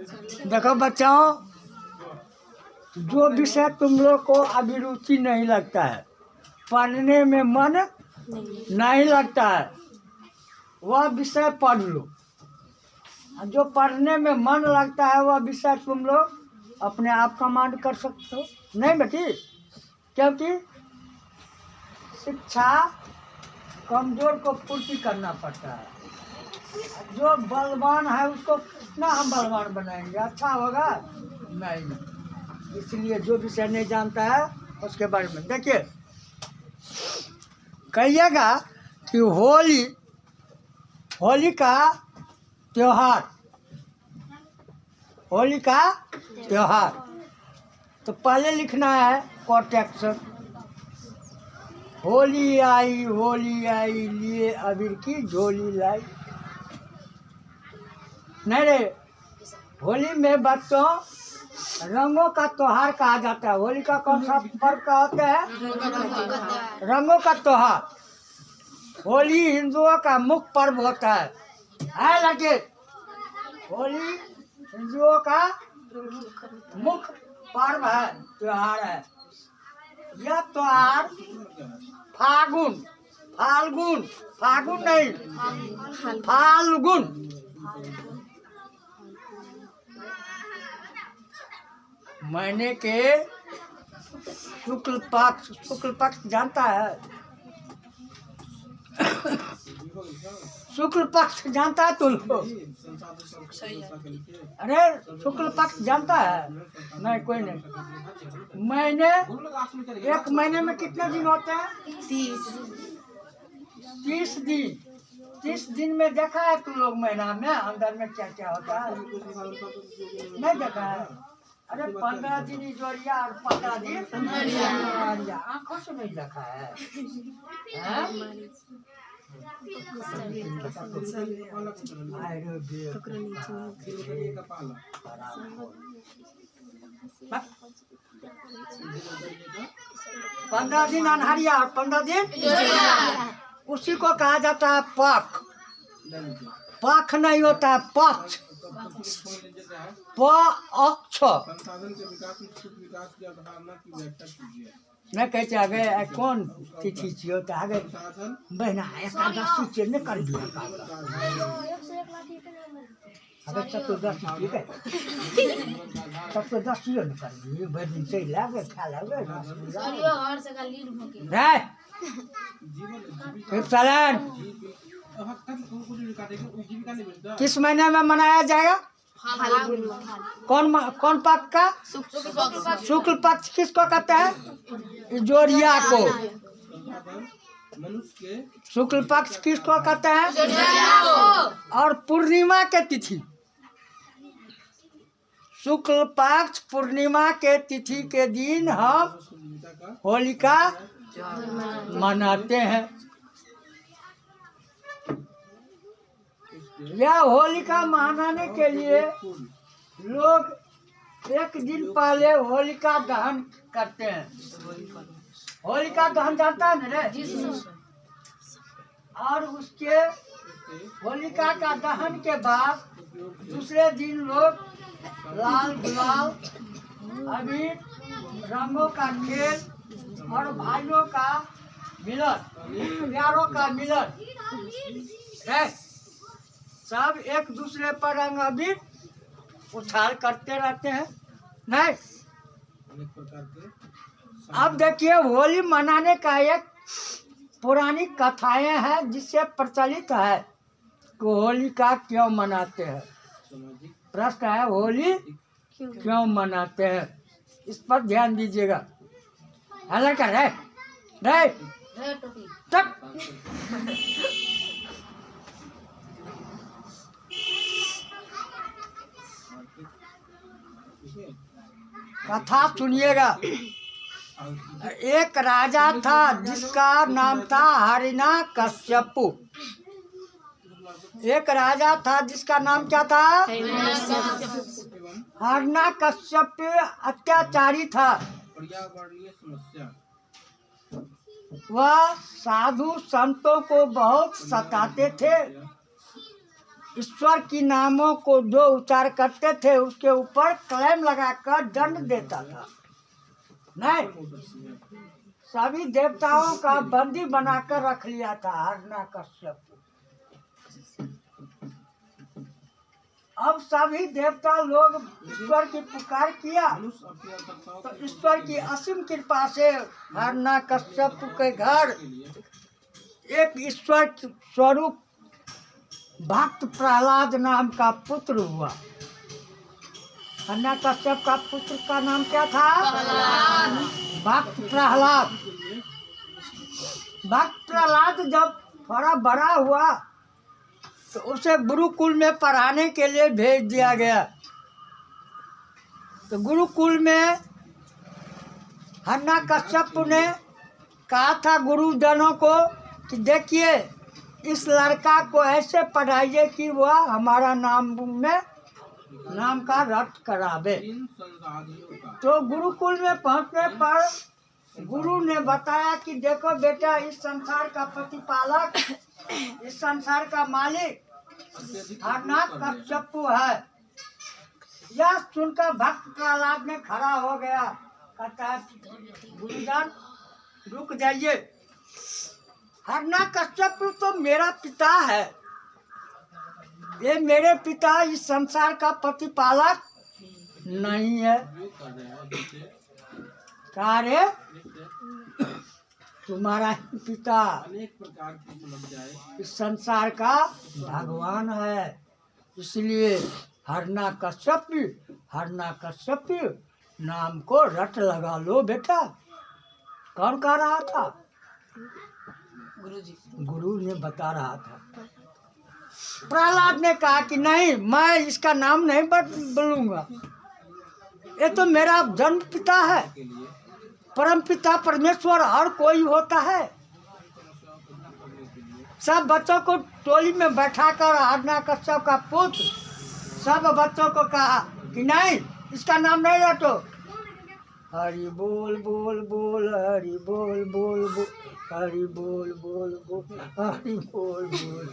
देखो बच्चों, जो विषय तुम लोग को अभी रुचि नहीं लगता है, पढ़ने में मन नहीं लगता है, वह विषय पढ़ लो। जो पढ़ने में मन लगता है वह विषय तुम लोग अपने आप कमांड कर सकते हो। नहीं बेटी, क्योंकि शिक्षा कमजोर को पूर्ति करना पड़ता है। जो बलवान है उसको कितना हम बलवान बनाएंगे, अच्छा होगा नहीं। इसलिए जो विषय नहीं जानता है उसके बारे में देखिए, कहिएगा कि होली का त्योहार, होली का त्योहार, तो पहले लिखना है कोटेक्शन। होली आई लिए अबीर की झोली लाई। नहीं रे, होली में बच्चों रंगों का त्योहार कहा जाता है। होली का कौन सा पर्व कहते हैं? रंगों का त्योहार। होली हिंदुओं का मुख्य पर्व होता है लड़के। होली हिंदुओं का मुख्य पर्व है, त्योहार है। यह त्योहार फाल्गुन नहीं, फाल्गुन महीने के शुक्ल पक्ष जानता है? शुक्ल पक्ष जानता है तुम लोग? अरे शुक्ल पक्ष जानता है? नहीं, कोई नहीं। महीने, एक महीने में कितने दिन होते हैं? 30 दिन। 30 दिन में देखा है तुम लोग महीना में अंदर में क्या क्या होता है? नहीं देखा है? अरे 15 दिन जोड़िया और 15 दिन आँखों से नहीं देखा है? 15 दिन अनहरिया और 15 दिन उसी को कहा जाता है पख। पख नहीं होता है, पक्ष। नहीं कहते आगे कौन तिथि छियो तो आगे बहना एकादशी से नहीं कर दिया अगर चतुर्दशी ठीक है, चतुर्दशी नहीं कर दी भाई दिन से लागे खा लागे किस महीने में मनाया जाएगा? कौन पक्ष का? शुक्ल पक्ष। किसको कहते हैं? जोड़िया को। शुक्ल पक्ष किसको कहते हैं? और पूर्णिमा के तिथि, शुक्ल पक्ष पूर्णिमा के तिथि के दिन हम होलिका मनाते हैं। यह होलिका मनाने के लिए लोग एक दिन पहले होलिका दहन करते हैं। होलिका दहन जानता है ना रे? और उसके होलिका का दहन के बाद दूसरे दिन लोग लाल गुलाल, अबीर, रंगों का खेल और भाइयों का मिलन, प्यारों का मिलन है। सब एक दूसरे पर रंग अबीर उछाल करते रहते हैं। नहीं, अब देखिए होली मनाने का एक पुरानी कथाएं हैं जिससे प्रचलित है कि होली का क्यों मनाते हैं। प्रश्न है होली क्यों मनाते हैं, इस पर ध्यान दीजिएगा। हल्ला कर रहे तक कथा सुनिएगा। एक राजा था जिसका नाम था हिरण्यकश्यपु। एक राजा था जिसका नाम क्या था? हिरण्यकश्यप अत्याचारी था। वह साधु संतों को बहुत सताते थे। ईश्वर की नामों को जो उच्चार करते थे उसके ऊपर क्लेम लगाकर दंड देता था। नहीं, सभी देवताओं का बंदी बनाकर रख लिया था हिरण्यकश्यप। अब सभी देवता लोग ईश्वर की पुकार किया तो ईश्वर की असीम कृपा से हिरण्यकश्यप के घर एक ईश्वर स्वरूप भक्त प्रहलाद नाम का पुत्र हुआ। हिरण्यकश्यप का पुत्र का नाम क्या था? भक्त प्रहलाद। भक्त प्रहलाद जब थोड़ा बड़ा हुआ तो उसे गुरुकुल में पढ़ाने के लिए भेज दिया गया। तो गुरुकुल में हिरण्यकश्यप ने कहा था गुरुजनों को कि देखिए इस लड़का को ऐसे पढ़ाइए कि वह हमारा नाम का रट करावे। तो गुरुकुल में पहुंचने पर गुरु ने बताया कि देखो बेटा, इस संसार का प्रतिपालक, इस संसार का मालिक हिरण्यकश्यप है। यह सुनकर भक्त प्रहलाद ने खड़ा हो गया, कहता गुरुजन रुक जाइए, हिरण्यकश्यप तो मेरा पिता है, ये मेरे पिता इस संसार का प्रतिपालक नहीं है। कहा रे तुम्हारा पिता इस संसार का भगवान है, इसलिए हिरण्यकश्यप नाम को रट लगा लो बेटा। कौन कह रहा था? गुरु ने बता रहा था। प्रहलाद ने कहा कि नहीं, मैं इसका नाम नहीं बोलूंगा, ये तो मेरा जन्म पिता है। परम पिता परमेश्वर और कोई होता है। सब बच्चों को टोली में बैठाकर हिरण्यकश्यप का पुत्र सब बच्चों को कहा कि नहीं, इसका नाम नहीं रटो। हरि बोल बोल बोल, हरि बोल बोल बोल, हरि बोल बोल बोल, हरि बोल बोल,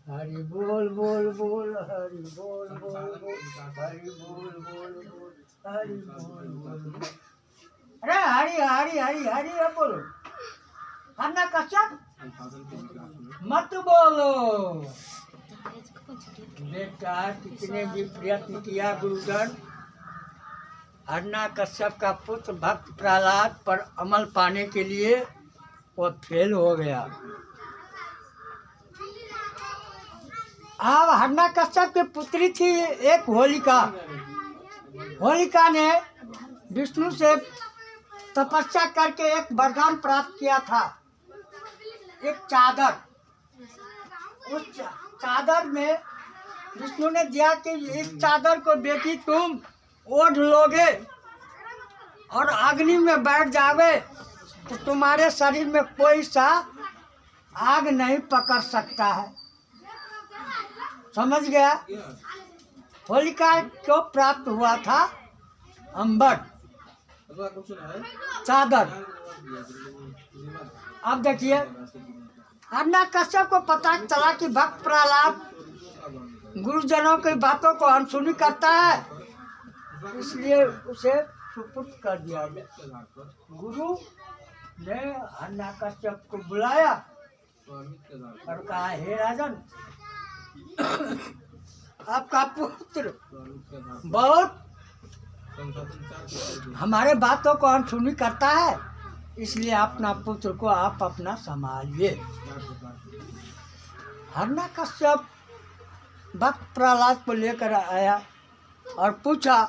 हरि बोल बोल बोल, हरि बोल बोल बोल, हरि बोल बोल बोल, हरि बोल बोल। अरे हरि हरि हरि हरि बोलो, हिरण्यकश्यप मत बोलो। बेटा कितने भी प्रयत्न किया गुरुजन, हिरण्यकश्यप का पुत्र भक्त प्रहलाद पर अमल पाने के लिए वो फेल हो गया। अब हिरण्यकश्यप की पुत्री थी एक होलिका। होलिका ने विष्णु से तपस्या करके एक वरदान प्राप्त किया था, एक चादर। उस चादर में विष्णु ने दिया कि इस चादर को बेटी तुम ओढ़ लोगे और अग्नि में बैठ जावे तो तुम्हारे शरीर में कोई सा आग नहीं पकड़ सकता है। समझ गया? होलिका को प्राप्त हुआ था अंबर चादर। अब देखिए हिरण्यकश्यप को पता चला कि भक्त प्रहलाद गुरुजनों की बातों को अनसुनी करता है, इसलिए उसे सुपुर्द कर दिया गया। गुरु ने हिरण्यकश्यप को बुलाया और कहा, हे राजन, आपका पुत्र बहुत हमारे बातों को अनसुनी करता है, इसलिए अपना पुत्र को आप अपना संभालिए। हिरण्यकश्यप भक्त प्रहलाद को लेकर आया और पूछा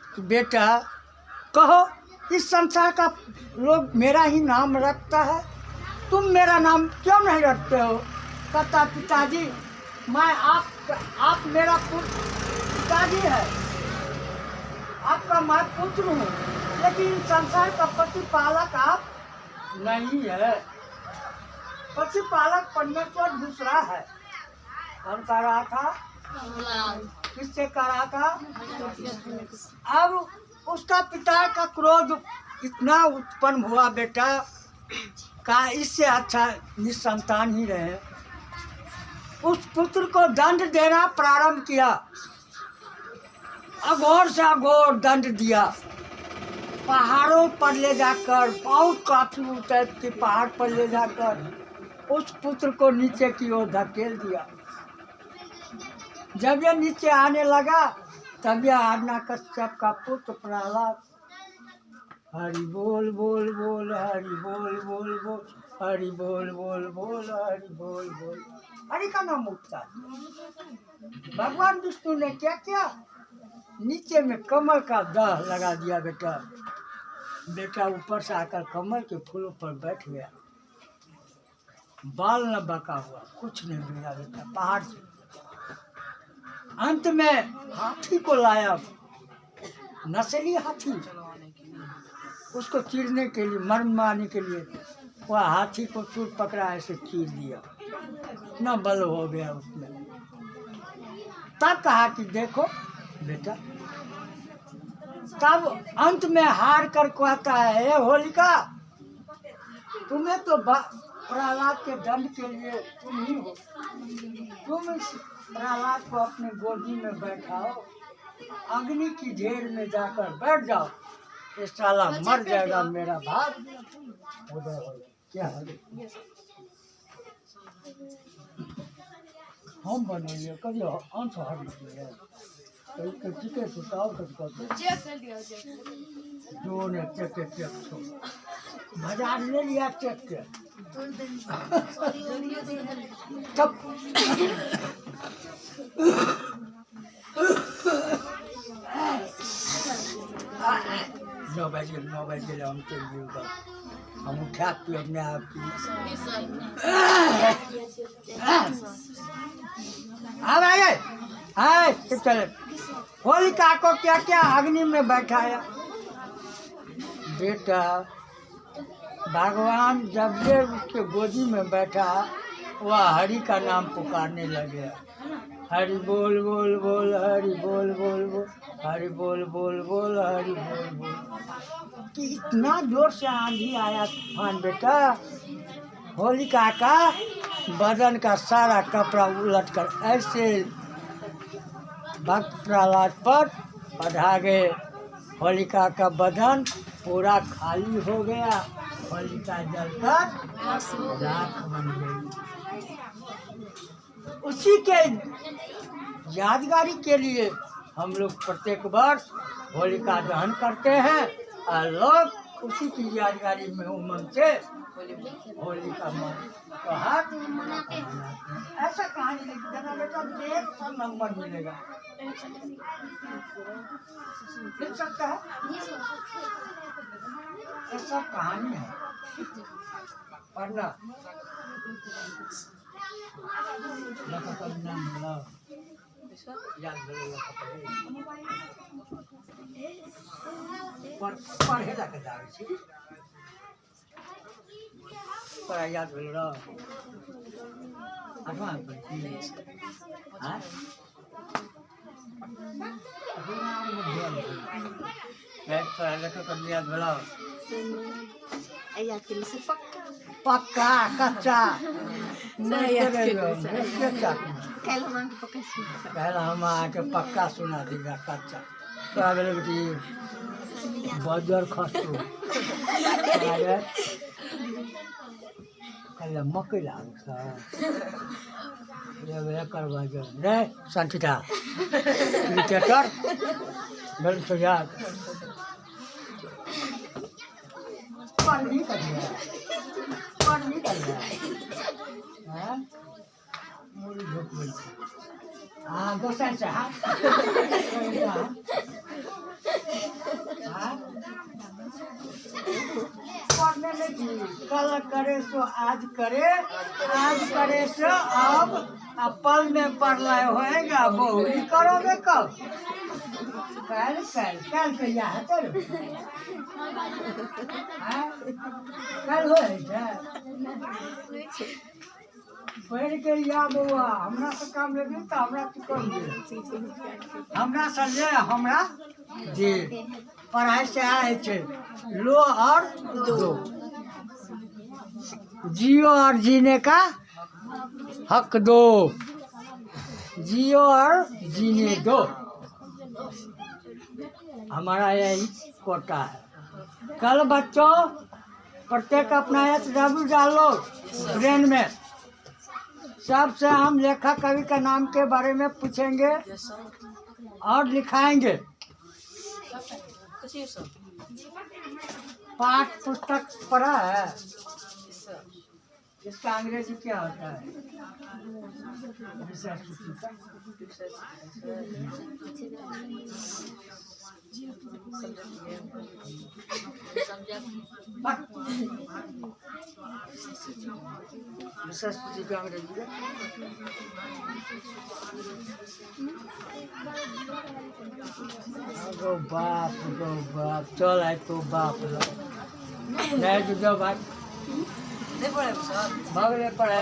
कि बेटा कहो, इस संसार का लोग मेरा ही नाम रखता है, तुम मेरा नाम क्यों नहीं रखते हो? कहता पिताजी, मैं आप मेरा पिताजी है, आपका मैं पुत्र हूँ, लेकिन संसार का प्रतिपालक आप नहीं है। प्रतिपालक परमेश्वर दूसरा है। कौन कह रहा था? किससे कह रहा था? अब उसका पिता का क्रोध इतना उत्पन्न हुआ बेटा का इससे अच्छा निसंतान ही रहे। उस पुत्र को दंड देना प्रारंभ किया। अघोर से अघोर दंड दिया। पहाड़ों पर ले जाकर, बहुत काफी ऊंचाई के पहाड़ पर ले जाकर उस पुत्र को नीचे की ओर धकेल दिया। जब यह नीचे आने लगा तब यह हिरण्यकश्यप का पुत्र प्रहलाद हरि बोल बोल बोल, हरि बोल बोल बोल, हरि बोल बोल बोल, हरि बोल बोल, हरि का नाम उठता है। भगवान विष्णु ने क्या किया? नीचे में कमल का दह लगा दिया। बेटा ऊपर से आकर कमल के फूलों पर बैठ गया। बाल न बका हुआ, कुछ नहीं मिला बेटा पहाड़ से। अंत में हाथी को लाया, नस्ली हाथी, उसको चीरने के लिए, मारने के लिए वह हाथी को चूर पकड़ा, ऐसे चीर दिया। न बल हो गया उसमें। तब कहा कि देखो बेटा, तब अंत में हार कर कहता है, हे होलिका, तुम्हें तो प्रहलाद के दंड के लिए तुम ही हो। तुम इस प्रहलाद को अपने गोदी में बैठाओ, अग्नि की ढेर में जाकर बैठ जाओ। ये साला मर जाएगा, मेरा भाग उदय हो। क्या है? हम बनाइए कभी अंश हट गया के सुताओ जो ने चेक बाजार ले लिया चेक के तब 9 बजे हम चल गए। हम उठा के अपने आप चले। होलिका को क्या क्या अग्नि में बैठाया। बेटा भगवान जब ये उसके गोदी में बैठा, वह हरि का नाम पुकारने लगे। हरि बोल बोल बोल, हरि बोल बोल बोल, हरि बोल बोल बोल, हरि बोल बोल। कि इतना जोर से आंधी आया तूफान बेटा, होलिका का बदन का सारा कपड़ा उलट कर ऐसे भक्त प्रहलाद पर बढ़ा गए। होलिका का बदन पूरा खाली हो गया। होलिका जलकर राख बन गई। उसी के यादगारी के लिए हम लोग प्रत्येक वर्ष होलिका दहन करते हैं और लोग उसी की यादगारी में उमंग से होलिका तो हाथ ऐसा कहानी लिखना बेटा, 150 नंबर मिलेगा। लिख सकता है, ये सब कहानी है, पढ़ना। पढ़े लगे पढ़ाई याद भेल पक्का कच्चा हम आके पक्का सुना देगा कच्चा। बजर खसो मकई लाग्छ रे शान्तिता क्रिकेटर मेरे याद पढ़नी हाँ गोसाई से पढ़ने लगी। कल करे सो आज करे, आज करे सो अब पल में पढ़ना होएगा। बहुरी करोगे कब? कल कहिया है चलो कल हो पढ़ के या बउआ हमरा से काम लेगी तो हमरा हमरा से ले हमरा जी पढ़ाई से आए थे लो और दो जियो और जीने का हक दो। जियो और जीने दो, हमारा यही कोटा है। कल बच्चों प्रत्येक अपना SW डालो ब्रेन में। सबसे हम लेखक कवि का नाम के बारे में पूछेंगे और लिखाएंगे। पाठ पुस्तक पढ़ा है, इसका अंग्रेजी क्या होता है? गो बाप चल आए तो बाप नहीं जो भाई पढ़े